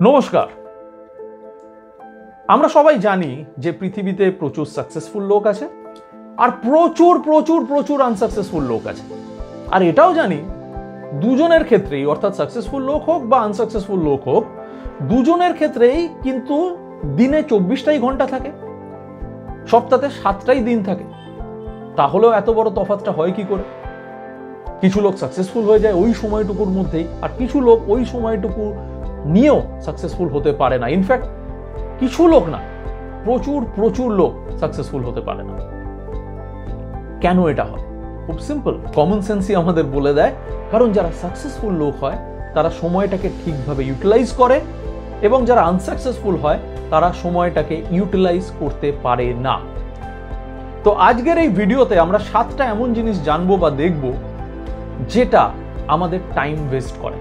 নমস্কার। আমরা সবাই জানি যে পৃথিবীতে প্রচুর সাকসেসফুল লোক আছে আর প্রচুর প্রচুর প্রচুর আনসাকসেসফুল লোক আছে। আর এটাও জানি দুজনের ক্ষেত্রেই, অর্থাৎ সাকসেসফুল লোক হোক বা আনসাকসেসফুল লোক হোক, দুজনের ক্ষেত্রেই কিন্তু দিনে 24টাই ঘন্টা থাকে, সপ্তাহে 7টাই দিন থাকে। তাহলেও এত বড় তফাৎটা হয় কি করে? কিছু লোক সাকসেসফুল হয়ে যায় ওই সময়টুকুর মধ্যেই, আর কিছু লোক ওই সময়টুকু নিয়েও সাকসেসফুল হতে পারে না। ইনফ্যাক্ট কিছু লোক না, প্রচুর প্রচুর লোক সাকসেসফুল হতে পারে না। কেন এটা হয়? খুব সিম্পল, কমন সেন্সই আমাদের বলে দেয়। কারণ যারা সাকসেসফুল লোক হয় তারা সময়টাকে ঠিকভাবে ইউটিলাইজ করে, এবং যারা আনসাকসেসফুল হয় তারা সময়টাকে ইউটিলাইজ করতে পারে না। তো আজকের এই ভিডিওতে আমরা 7টা এমন জিনিস জানবো বা দেখব যেটা আমাদের টাইম ওয়েস্ট করে।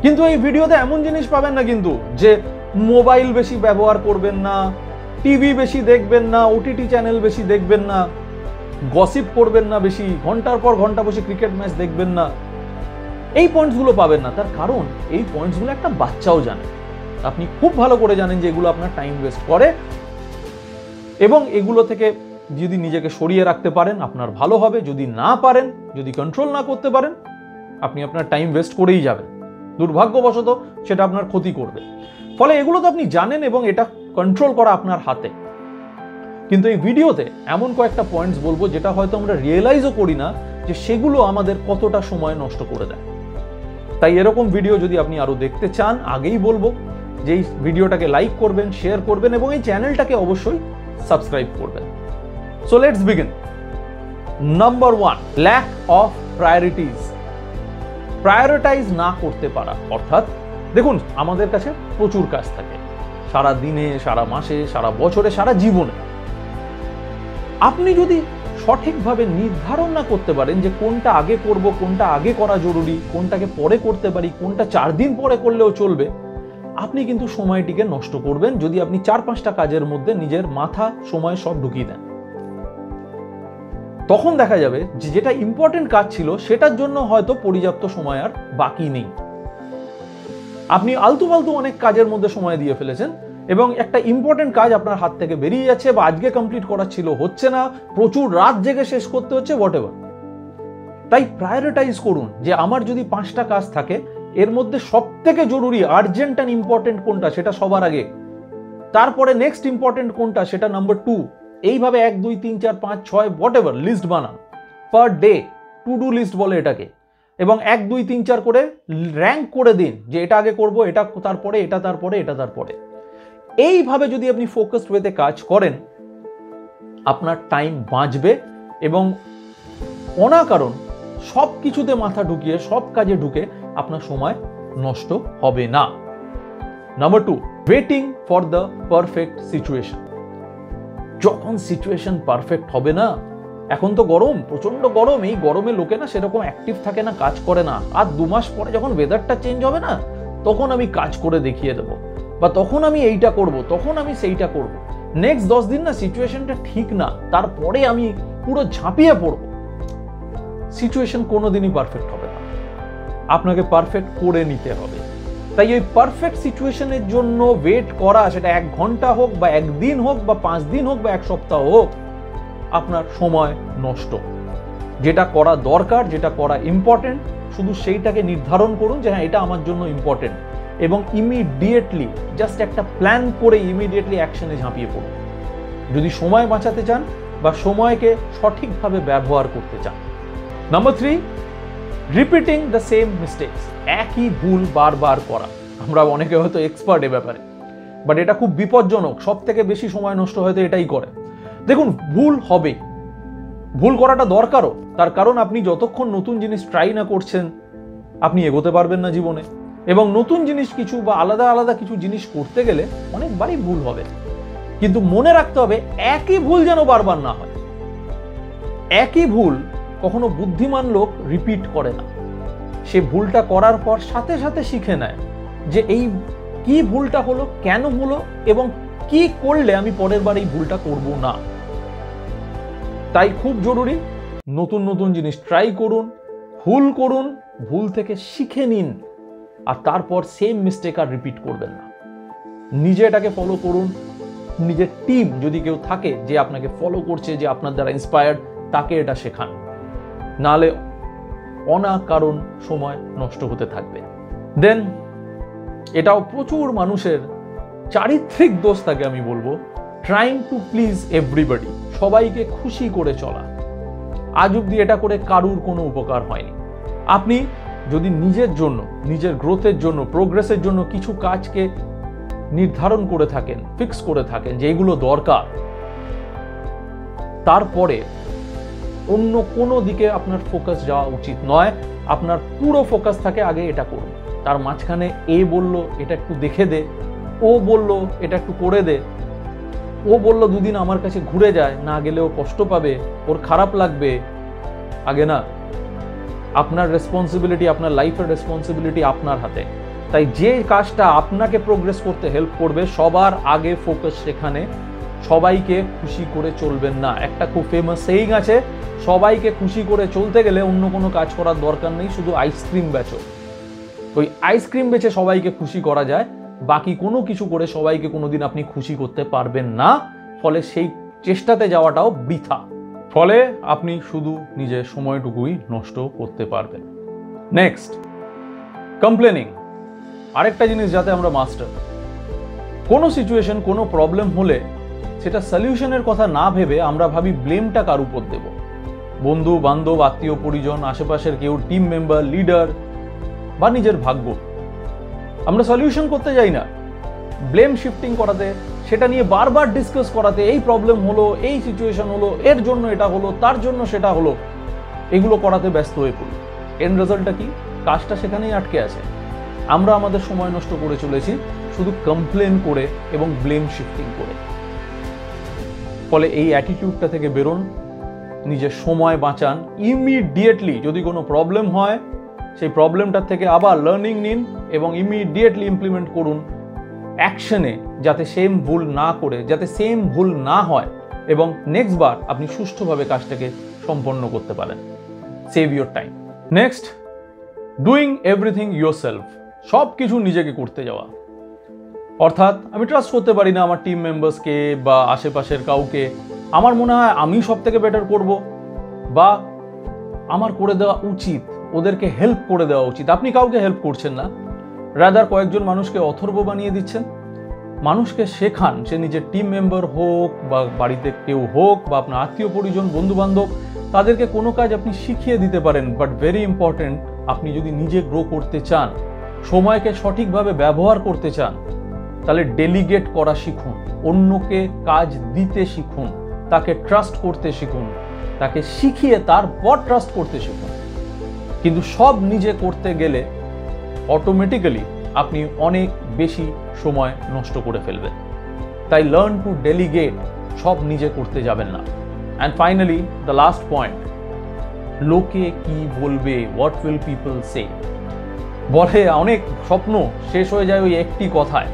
কিন্তু এই ভিডিওতে এমন জিনিস পাবেন না কিন্তু যে মোবাইল বেশি ব্যবহার করবেন না, টিভি বেশি দেখবেন না, ওটিটি চ্যানেল বেশি দেখবেন না, গসিপ করবেন না বেশি, ঘন্টার পর ঘন্টা বসে ক্রিকেট ম্যাচ দেখবেন না, এই পয়েন্টসগুলো পাবেন না। তার কারণ এই পয়েন্টসগুলো একটা বাচ্চাও জানে। আপনি খুব ভালো করে জানেন যে এগুলো আপনার টাইম ওয়েস্ট করে, এবং এগুলো থেকে যদি নিজেকে সরিয়ে রাখতে পারেন আপনার ভালো হবে। যদি না পারেন, যদি কন্ট্রোল না করতে পারেন, আপনি আপনার টাইম ওয়েস্ট করেই যাবেন। দুর্ভাগ্যবশত সেটা আপনার ক্ষতি করবে। ফলে এগুলো তো আপনি জানেন এবং এটা কন্ট্রোল করা আপনার হাতে। কিন্তু এই ভিডিওতে এমন কয়েকটা পয়েন্টস বলবো যেটা হয়তো আমরা রিয়েলাইজও করি না যে সেগুলো আমাদের কতটা সময় নষ্ট করে দেয়। তাই এরকম ভিডিও যদি আপনি আরো দেখতে চান, আগেই বলবো যে এই ভিডিওটাকে লাইক করবেন, শেয়ার করবেন এবং এই চ্যানেলটাকে অবশ্যই সাবস্ক্রাইব করবেন। So let's begin. Number 1, lack of priorities. Prioritise না করতে পারা, অর্থাৎ দেখুন আমাদের কাছে প্রচুর কাজ থাকে সারা দিনে, সারা মাসে, সারা বছরে, সারা জীবনে। আপনি যদি সঠিকভাবে নির্ধারণ না করতে পারেন যে কোনটা আগে করব, কোনটা আগে করা জরুরি, কোনটাকে পরে করতে পারি, কোনটা 4 দিন পরে করলেও চলবে, আপনি কিন্তু সময়টিকে নষ্ট করবেন যদি আপনি 4-5টা কাজের মধ্যে নিজের মাথা সময় সব ঢুকিয়ে দেন। তখন দেখা যাবে যে যেটা ইম্পর্টেন্ট কাজ ছিল সেটার জন্য হয়তো পর্যাপ্ত সময় আর বাকি নেই। আপনি আলতু ফালতু অনেক কাজের মধ্যে সময় দিয়ে ফেলেছেন এবং একটা ইম্পর্টেন্ট কাজ আপনার হাত থেকে বেরিয়ে যাচ্ছে, বা আজকে কমপ্লিট করা ছিল হচ্ছে না, প্রচুর রাত জেগে শেষ করতে হচ্ছে, হোয়াটএভার। তাই প্রায়োরিটাইজ করুন যে আমার যদি 5টা কাজ থাকে, এর মধ্যে সবথেকে জরুরি, আর্জেন্ট অ্যান্ড ইম্পর্টেন্ট কোনটা সেটা সবার আগে, তারপরে নেক্সট ইম্পর্টেন্ট কোনটা সেটা নাম্বার 2। এইভাবে 1, 2, 3, 4, 5, 6 হোয়াটএভার লিস্ট বানান per day, to do list বলে এটাকে, এবং 1, 2, 3, 4 করে র্যাঙ্ক করে দিন যে এটা আগে করব, এটা তারপরে, এটা তারপরে, এটা তারপরে। এইভাবে যদি আপনি ফোকাসড ওয়েতে কাজ করেন, আপনার টাইম বাঁচবে এবং অনাকারণ সব কিছুতে মাথা ঢুকিয়ে সব কাজে ঢুকে আপনার সময় নষ্ট হবে না। Number 2, waiting for the perfect situation. যখন সিচুয়েশন পারফেক্ট হবে না, এখন তো গরম, প্রচন্ড গরম, এই গরমে লোকে না সেরকম অ্যাক্টিভ থাকে না, কাজ করে না। আর 2 মাস পরে যখন ওয়েদারটা চেঞ্জ হবে না, তখন আমি কাজ করে দেখিয়ে দেবো, বা তখন আমি এইটা করব, তখন আমি সেইটা করব। নেক্সট 10 দিন না সিচুয়েশনটা ঠিক না, তারপরে আমি পুরো ঝাঁপিয়ে পড়ব। সিচুয়েশন কোনোদিনই পারফেক্ট হবে না, আপনাকে পারফেক্ট করে নিতে হবে। তাই ওই পারফেক্ট সিচুয়েশনের জন্য ওয়েট করা, সেটা 1 ঘন্টা হোক বা 1 দিন হোক বা 5 দিন হোক বা 1 সপ্তাহ হোক, আপনার সময় নষ্ট। যেটা করা দরকার, যেটা করা ইম্পর্টেন্ট, শুধু সেইটাকে নির্ধারণ করুন যে হ্যাঁ এটা আমার জন্য ইম্পর্টেন্ট, এবং ইমিডিয়েটলি জাস্ট একটা প্ল্যান করে ইমিডিয়েটলি অ্যাকশনে ঝাঁপিয়ে পড়ুন যদি সময় বাঁচাতে চান বা সময়কে সঠিকভাবে ব্যবহার করতে চান। Number 3, repeating the same mistakes. একই ভুল বারবার করা। আমরা অনেকে হয়তো এক্সপার্ট এ ব্যাপারে, বাট এটা খুব বিপজ্জনক। সব থেকে বেশি সময় নষ্ট হয়তো এটাই করে। দেখুন ভুল হবেই, ভুল করাটা দরকারও। তার কারণ আপনি যতক্ষণ নতুন জিনিস ট্রাই না করছেন, আপনি এগোতে পারবেন না জীবনে। এবং নতুন জিনিস কিছু বা আলাদা আলাদা কিছু জিনিস করতে গেলে অনেকবারই ভুল হবে, কিন্তু মনে রাখতে হবে একই ভুল যেন বারবার না হয়। একই ভুল কখনো বুদ্ধিমান লোক রিপিট করে না। সে ভুলটা করার পর সাথে সাথে শিখে নেয় যে এই কি ভুলটা হলো, কেন হলো, এবং কি করলে আমি পরের বার এই ভুলটা করব না। তাই খুব জরুরি, নতুন নতুন জিনিস ট্রাই করুন, ভুল করুন, ভুল থেকে শিখে নিন, আর তারপর সেম মিস্টেক আর রিপিট করবেন না। নিজে এটাকে ফলো করুন। নিজের টিম যদি কেউ থাকে যে আপনাকে ফলো করছে, যে আপনার দ্বারা ইন্সপায়ার্ড, তাকে এটা শেখান। নাহলে অনাকারণ সময় নষ্ট হতে থাকবে। দেন এটাও প্রচুর মানুষের চারিত্রিক দোষ থাকে, আমি বলবো ট্রাইং টু প্লিজ এভরিবডি, সবাইকে খুশি করে চলা। আজ অব্দি এটা করে কারুর কোনো উপকার হয়নি। আপনি যদি নিজের জন্য, নিজের গ্রোথের জন্য, প্রোগ্রেসের জন্য কিছু কাজকে নির্ধারণ করে থাকেন, ফিক্স করে থাকেন যে এগুলো দরকার, তারপরে অন্য কোনো দিকে আপনার ফোকাস যাওয়া উচিত নয়। আপনার পুরো ফোকাস থাকে আগে এটা করুন। তার মাঝখানে এ বলল এটা একটু দেখে দে, ও বলল এটা একটু করে দে, ও বলল দুদিন আমার কাছে ঘুরে যায়, না গেলেও কষ্ট পাবে, ওর খারাপ লাগবে। আগে না, আপনার রেসপন্সিবিলিটি, আপনার লাইফের রেসপন্সিবিলিটি আপনার হাতে। তাই যে কাজটা আপনাকে প্রোগ্রেস করতে হেল্প করবে, সবার আগে ফোকাস সেখানে। সবাইকে খুশি করে চলবেন না। একটা খুব ফেমাস সেইং আছে, সবাইকে খুশি করে চলতে গেলে অন্য কোনো কাজ করার দরকার নেই, শুধু আইসক্রিম বেচো। ওই আইসক্রিম বেচে সবাইকে খুশি করা যায়, বাকি কোনো কিছু করে সবাইকে কোনোদিন আপনি খুশি করতে পারবেন না। ফলে সেই চেষ্টাতে যাওয়াটাও বৃথা। ফলে আপনি শুধু নিজের সময়টুকুই নষ্ট করতে পারবেন। Next, complaining. আরেকটা জিনিস যাতে আমরা মাস্টার। কোনো সিচুয়েশন, কোনো প্রবলেম হলে সেটা সলিউশনের কথা না ভেবে আমরা ভাবি ব্লেমটা কার উপর দেব। বন্ধু বান্ধব, আত্মীয় পরিজন, আশেপাশের কেউ, টিম মেম্বার, লিডার বা নিজের ভাগ্য। আমরা সলিউশন করতে যাই না, ব্লেম শিফটিং করাতে, সেটা নিয়ে বারবার ডিসকাস করাতে, এই প্রবলেম হলো, এই সিচুয়েশন হলো, এর জন্য এটা হলো, তার জন্য সেটা হলো, এগুলো করাতে ব্যস্ত হয়ে পড়ি। এন্ড রেজাল্টটা কি? কাজটা সেখানেই আটকে আছে। আমরা আমাদের সময় নষ্ট করে চলেছি শুধু কমপ্লেন করে এবং ব্লেম শিফটিং করে। ফলে এই অ্যাটিটিউডটা থেকে বেরোন, নিজের সময় বাঁচান। ইমিডিয়েটলি যদি কোনো প্রবলেম হয়, সেই প্রবলেমটার থেকে আবার লার্নিং নিন এবং ইমিডিয়েটলি ইমপ্লিমেন্ট করুন অ্যাকশনে, যাতে সেম ভুল না করে, যাতে সেম ভুল না হয় এবং নেক্সট বার আপনি সুষ্ঠুভাবে কাজটাকে সম্পন্ন করতে পারেন। Save your time. Next, doing everything yourself. সব কিছু নিজেকে করতে যাওয়া। অর্থাৎ আমি ট্রাস্ট করতে পারি না আমার টিম মেম্বার্সকে বা আশেপাশের কাউকে। আমার মনে হয় আমি সব থেকে বেটার করব, বা আমার করে দেওয়া উচিত, ওদেরকে হেল্প করে দেওয়া উচিত। আপনি কাউকে হেল্প করছেন না, রাদার কয়েকজন মানুষকে অথর্ব বানিয়ে দিচ্ছেন। মানুষকে শেখান, সে নিজের টিম মেম্বার হোক বা বাড়িতে কেউ হোক বা আপনার আত্মীয় পরিজন, বন্ধু বান্ধব, তাদেরকে কোনো কাজ আপনি শিখিয়ে দিতে পারেন। বাট ভেরি ইম্পর্টেন্ট, আপনি যদি নিজে গ্রো করতে চান, সময়কে সঠিকভাবে ব্যবহার করতে চান, তাহলে ডেলিগেট করা শিখুন, অন্যকে কাজ দিতে শিখুন, তাকে ট্রাস্ট করতে শিখুন, তাকে শিখিয়ে তারপর ট্রাস্ট করতে শিখুন। কিন্তু সব নিজে করতে গেলে অটোমেটিক্যালি আপনি অনেক বেশি সময় নষ্ট করে ফেলবেন। তাই লার্ন টু ডেলিগেট, সব নিজে করতে যাবেন না। And finally the last point, লোকে কি বলবে, হোয়াট উইল পিপল সে। বলে অনেক স্বপ্ন শেষ হয়ে যায় ওই একটি কথায়,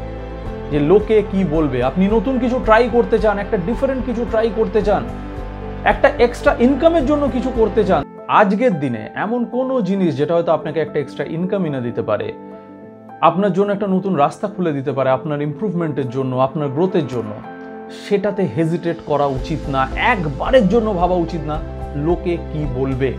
যে লোকে কি বলবে। আপনি নতুন কিছু ট্রাই করতে চান, একটা ডিফারেন্ট কিছু ট্রাই করতে চান, একটা এক্সট্রা ইনকামের জন্য কিছু করতে চান। আজকের দিনে এমন কোনো জিনিস যেটা হয়তো আপনাকে একটা এক্সট্রা ইনকাম এনে দিতে পারে, আপনার জন্য একটা নতুন রাস্তা খুলে দিতে পারে, আপনার ইমপ্রুভমেন্টের জন্য, আপনার গ্রোথের জন্য, সেটাতে হেজিটেট করা উচিত না। একবারের জন্য ভাবা উচিত না লোকে কি বলবে।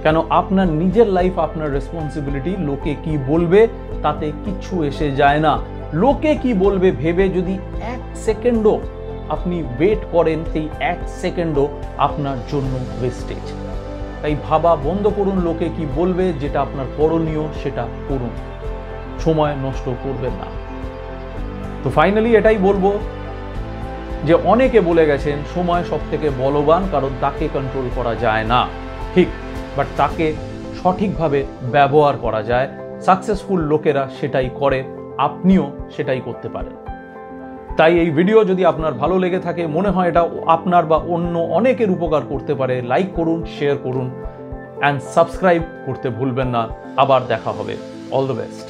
কেন? আপনার নিজের লাইফ, আপনার রেসপন্সিবিলিটি। লোকে কি বলবে তাতে কিচ্ছু এসে যায় না। লোকে কি বলবে ভেবে যদি এক সেকেন্ডও আপনি ওয়েট করেন, সেই এক সেকেন্ডও আপনার জন্য ওয়েস্টেজ। তাই ভাবা বন্ধ করুন লোকে কি বলবে, যেটা আপনার করণীয় সেটা করুন, সময় নষ্ট করবেন না। তো ফাইনালি এটাই বলবো যে অনেকে বলে গেছেন সময় সব থেকে বলবান, কারণ তাকে কন্ট্রোল করা যায় না, ঠিক, বাট তাকে সঠিকভাবে ব্যবহার করা যায়। সাকসেসফুল লোকেরা সেটাই করে, আপনিও সেটাই করতে পারেন। তাই এই ভিডিও যদি আপনার ভালো লেগে থাকে, মনে হয় এটা আপনার বা অন্য অনেকের উপকার করতে পারে, লাইক করুন, শেয়ার করুন অ্যান্ড সাবস্ক্রাইব করতে ভুলবেন না। আবার দেখা হবে। All the best.